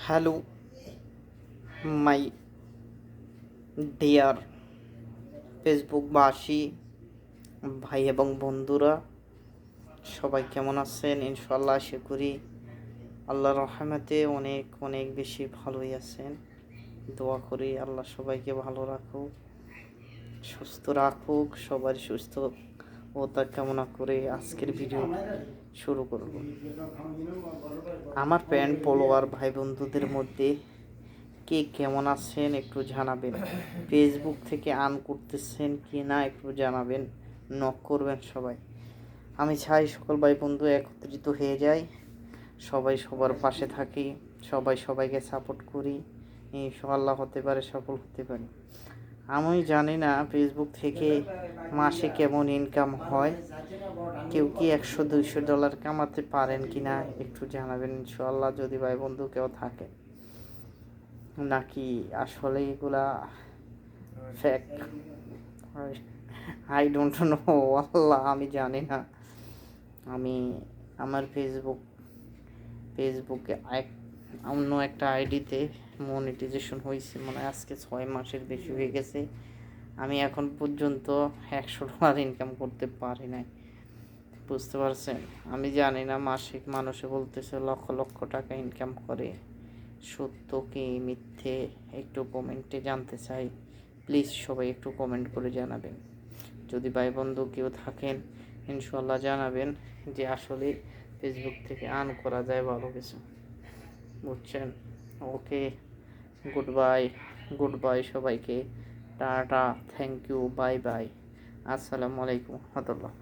Hello my dear ফেসবুকবাসী ভাই এবং বন্ধুরা, সবাই কেমন আছেন? ইনশাল্লাহ আশা করি আল্লাহর রহমতে অনেক অনেক বেশি ভালোই আছেন। দোয়া করি আল্লাহ সবাইকে ভালো রাখুক, সুস্থ রাখুক। সবার সুস্থ ও তা কামনা করে আজকের ভিডিও শুরু করব। আমার প্যান্ট ফলোয়ার ভাই বন্ধুদের মধ্যে কে কেমন আছেন একটু জানাবেন। ফেসবুক থেকে করতেছেন কি না একটু জানাবেন, নক করবেন সবাই। আমি চাই সকল ভাই বন্ধু একত্রিত হয়ে যায়, সবাই সবার পাশে থাকি, সবাই সবাইকে সাপোর্ট করি, ইনশাআল্লাহ হতে পারে সফল হতে পারি। আমি জানি না ফেসবুক থেকে মাসে কেমন ইনকাম হয়, কেউ কি $100-200 কামাতে পারেন কি না একটু জানাবেন ইনশাআল্লাহ, যদি ভাই বন্ধু কেউ থাকে, নাকি আসলে এগুলা ফেক। আই ডোন্ট নো, আল্লাহ আমি জানি না। আমি আমার ফেসবুকে অন্য একটা আইডিতে মনিটাইজেশন হয়েছে, মানে আজকে 6 মাসের বেশি হয়ে গেছে। আমি এখন পর্যন্ত $100 ইনকাম করতে পারি নাই, বুঝতে পারছেন? আমি জানি না, মাসিক মানুষে বলতেছে লক্ষ লক্ষ টাকা ইনকাম করে, সত্য কি মিথ্যে একটু কমেন্টে জানতে চাই। প্লিজ সবাই একটু কমেন্ট করে জানাবেন। যদি ভাই বন্ধু কেউ থাকেন ইনশাল্লাহ জানাবেন যে আসলে ফেসবুক থেকে করা যায় ভালো কিছু, বুঝছেন? ওকে, গুড বাই সবাইকে, টাটা, থ্যাংক ইউ, বাই বাই, আসসালামু আলাইকুম রহমতুল্লাহ।